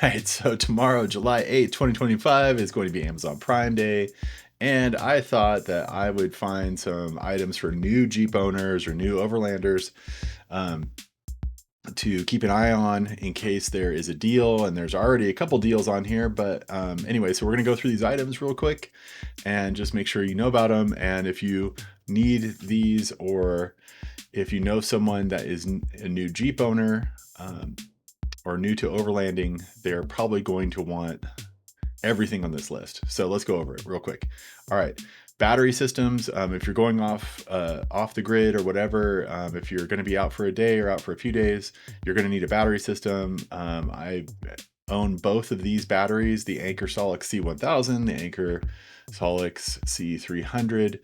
right, so tomorrow, July 8th, 2025, is going to be Amazon Prime Day. And I thought that I would find some items for new Jeep owners or new Overlanders um, to keep an eye on in case there is a deal. And there's already a couple deals on here. But anyway, so we're going to go through these items real quick and just make sure you know about them. And if you need these, or if you know someone that is a new Jeep owner, or new to overlanding, they're probably going to want everything on this list. So let's go over it real quick. All right, battery systems. If you're going off the grid or whatever, if you're going to be out for a day or out for a few days, you're going to need a battery system. I own both of these batteries: the Anker Solix C1000, the Anker Solix C300.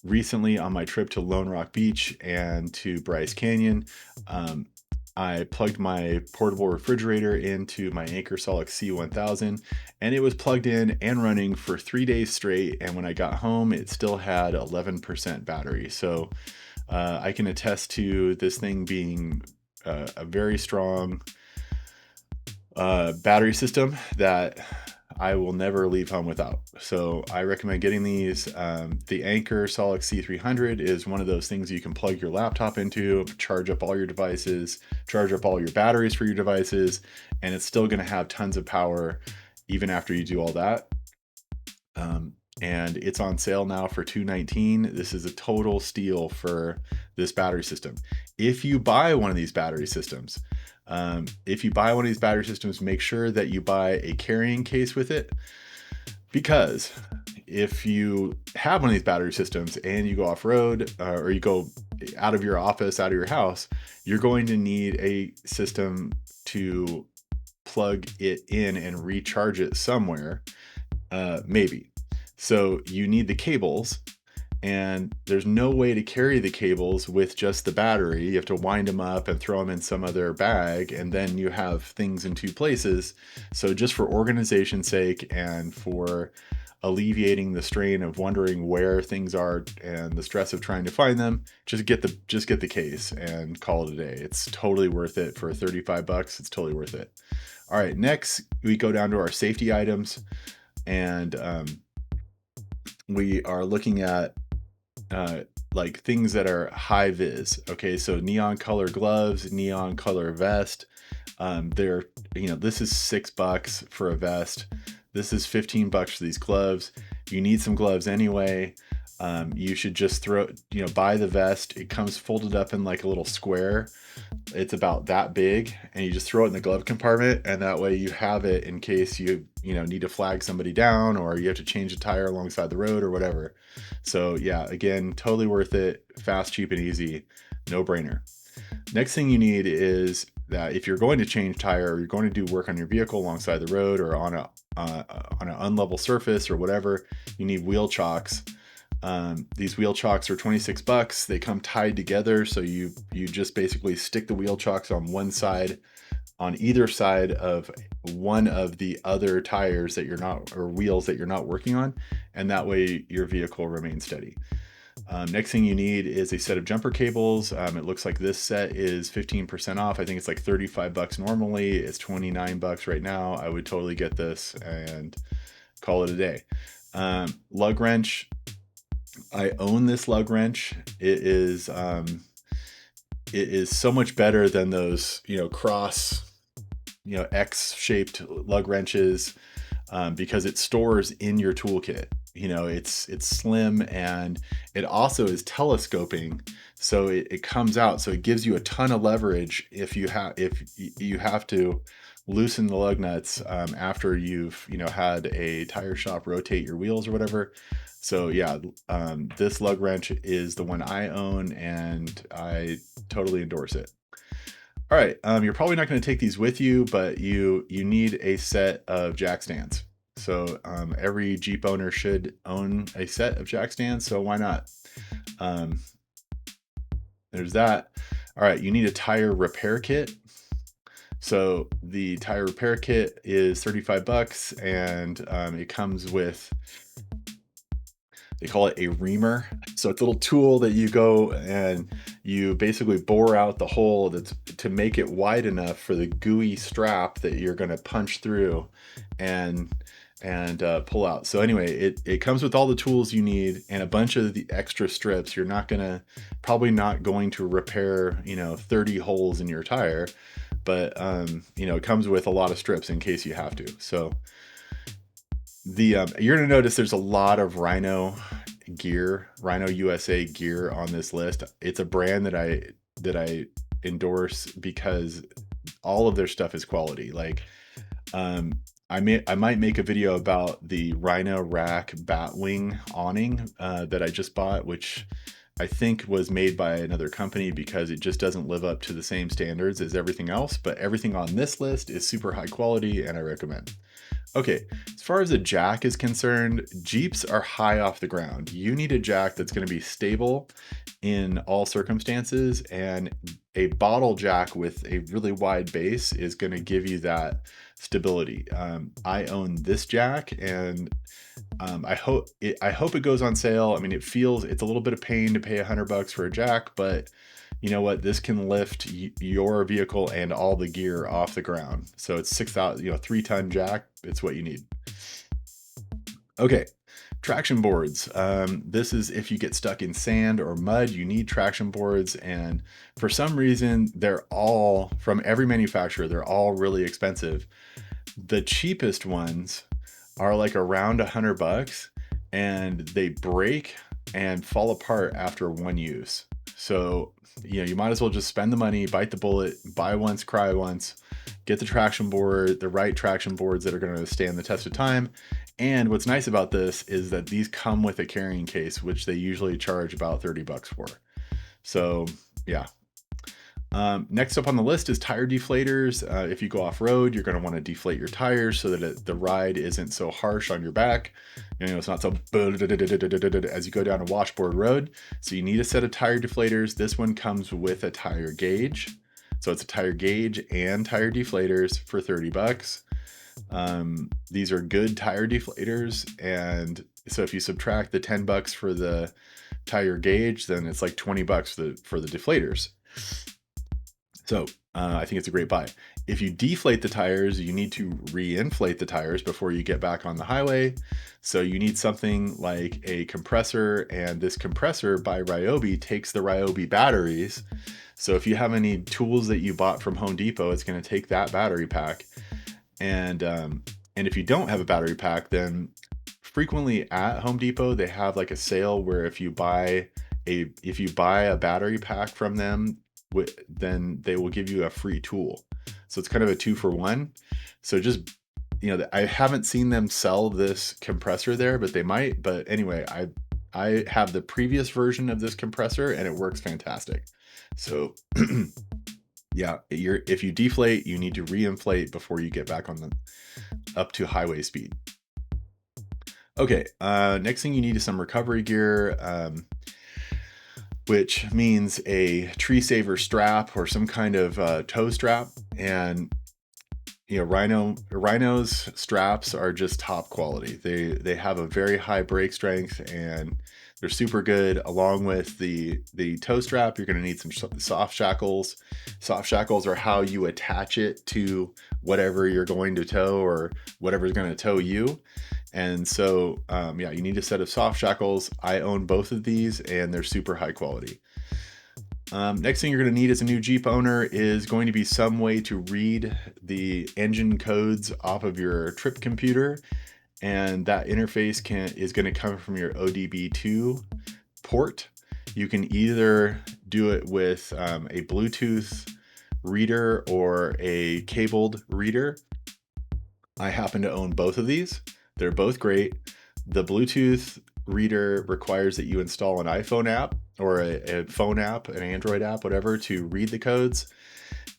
Recently, on my trip to Lone Rock Beach and to Bryce Canyon, I plugged my portable refrigerator into my Anker Solix C1000, and it was plugged in and running for 3 days straight. And when I got home, it still had 11% battery. So I can attest to this thing being a very strong battery system that I will never leave home without. So I recommend getting these. The Anker Solix C300 is one of those things you can plug your laptop into, charge up all your devices, charge up all your batteries for your devices, and it's still going to have tons of power even after you do all that. And it's on sale now for $219. This is a total steal for this battery system. If you buy one of these battery systems, make sure that you buy a carrying case with it, because if you have one of these battery systems and you go off road, or you go out of your office, out of your house, you're going to need a system to plug it in and recharge it somewhere, maybe. So you need the cables, and there's no way to carry the cables with just the battery. You have to wind them up and throw them in some other bag, and then you have things in two places. So just for organization's sake and for alleviating the strain of wondering where things are and the stress of trying to find them, just get the case and call it a day. It's totally worth it. For 35 bucks, it's totally worth it. All right, next we go down to our safety items, and we are looking at like things that are high vis. Okay, so neon color gloves, neon color vest. They're, this is $6 for a vest. This is 15 bucks for these gloves. You need some gloves anyway. You should just buy the vest. It comes folded up in like a little square. It's about that big, and you just throw it in the glove compartment, and that way you have it in case you need to flag somebody down, or you have to change a tire alongside the road or whatever. So yeah, again, totally worth it. Fast, cheap, and easy. No brainer. Next thing you need is that if you're going to change tire, or you're going to do work on your vehicle alongside the road or on an unlevel surface or whatever, you need wheel chocks. These wheel chocks are 26 bucks. They come tied together, so you just basically stick the wheel chocks on one side, on either side of one of the other tires that you're not, or wheels that you're not working on, and that way your vehicle remains steady. Next thing you need is a set of jumper cables. It looks like this set is 15% off. I think it's like 35 bucks normally. It's 29 bucks right now. I would totally get this and call it a day. Lug wrench. I own this lug wrench. It is so much better than those, cross, X-shaped lug wrenches, because it stores in your toolkit. It's slim, and it also is telescoping, so it comes out, so it gives you a ton of leverage if you have to loosen the lug nuts after you've had a tire shop rotate your wheels or whatever. So yeah, this lug wrench is the one I own, and I totally endorse it. All right, you're probably not going to take these with you, but you need a set of jack stands. So every Jeep owner should own a set of jack stands, so why not? Um, there's that. All right, you need a tire repair kit. So the tire repair kit is 35 bucks, and it comes with they call it a reamer. So it's a little tool that you go and you basically bore out the hole that's to make it wide enough for the gooey strap that you're going to punch through and pull out. So anyway, it comes with all the tools you need and a bunch of the extra strips. You're probably not going to repair 30 holes in your tire, but it comes with a lot of strips in case you have to. So you're gonna notice there's a lot of Rhino gear, Rhino USA gear on this list. It's a brand that I endorse because all of their stuff is quality. Like, I might make a video about the Rhino Rack Batwing awning that I just bought, which I think was made by another company because it just doesn't live up to the same standards as everything else. But everything on this list is super high quality and I recommend. Okay, as far as a jack is concerned, Jeeps are high off the ground. You need a jack that's going to be stable in all circumstances, and a bottle jack with a really wide base is going to give you that stability. I own this jack, and I hope it goes on sale. I mean, it's a little bit of pain to pay $100 for a jack, but you know what? This can lift your vehicle and all the gear off the ground. So it's 6,000, 3-ton jack. It's what you need. Okay, traction boards. This is if you get stuck in sand or mud, you need traction boards. And for some reason, they're all from every manufacturer. They're all really expensive. The cheapest ones are like around $100, and they break and fall apart after one use. So you might as well just spend the money, bite the bullet, buy once, cry once, get the traction board, the right traction boards that are going to stand the test of time. And what's nice about this is that these come with a carrying case, which they usually charge about $30 for. So yeah. Next up on the list is tire deflators. If you go off-road, you're going to want to deflate your tires so that the ride isn't so harsh on your back. It's not so as you go down a washboard road. So you need a set of tire deflators. This one comes with a tire gauge. So it's a tire gauge and tire deflators for $30. These are good tire deflators. And so if you subtract the $10 for the tire gauge, then it's like $20 for the deflators. So I think it's a great buy. If you deflate the tires, you need to re-inflate the tires before you get back on the highway. So you need something like a compressor, and this compressor by Ryobi takes the Ryobi batteries. So if you have any tools that you bought from Home Depot, it's going to take that battery pack. And if you don't have a battery pack, then frequently at Home Depot, they have like a sale where if you buy a battery pack from them, then they will give you a free tool. So it's kind of a 2-for-1. So just, I haven't seen them sell this compressor there, but they might. But anyway, I have the previous version of this compressor and it works fantastic. So yeah, if you deflate, you need to re-inflate before you get back up to highway speed. Okay, next thing you need is some recovery gear. Which means a tree saver strap or some kind of tow strap. And Rhino's straps are just top quality. They have a very high brake strength and they're super good. Along with the tow strap, you're going to need some soft shackles. Soft shackles are how you attach it to whatever you're going to tow or whatever's going to tow you. And so, you need a set of soft shackles. I own both of these and they're super high quality. Next thing you're going to need as a new Jeep owner is going to be some way to read the engine codes off of your trip computer. And that interface is going to come from your ODB2 port. You can either do it with a Bluetooth reader or a cabled reader. I happen to own both of these. They're both great. The Bluetooth reader requires that you install an iPhone app or a phone app, an Android app, whatever, to read the codes.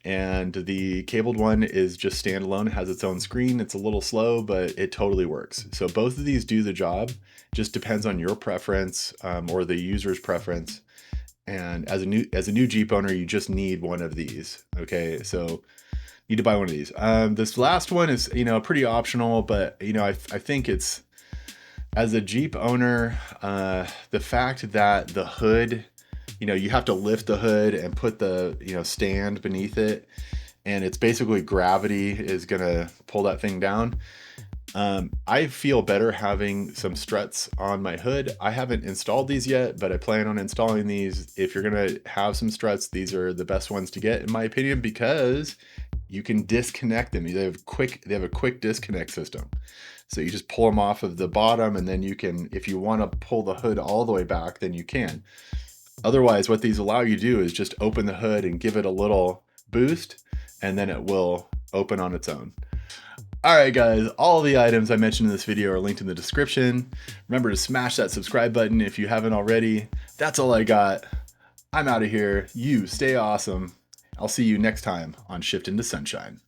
And the cabled one is just standalone. It has its own screen. It's a little slow, but it totally works. So both of these do the job. Just depends on your preference or the user's preference. And as a new Jeep owner, you just need one of these. Okay, so need to buy one of these. This last one is, pretty optional, but I think it's As a Jeep owner, the fact that the hood, you have to lift the hood and put the, stand beneath it, and it's basically gravity is gonna pull that thing down. I feel better having some struts on my hood. I haven't installed these yet, but I plan on installing these. If you're gonna have some struts, these are the best ones to get, in my opinion, because you can disconnect them. They have a quick disconnect system. So you just pull them off of the bottom, and then you can, if you want to pull the hood all the way back, then you can. Otherwise, what these allow you to do is just open the hood and give it a little boost, and then it will open on its own. All right, guys, all the items I mentioned in this video are linked in the description. Remember to smash that subscribe button if you haven't already. That's all I got. I'm out of here. You stay awesome. I'll see you next time on Shift into Sunshine.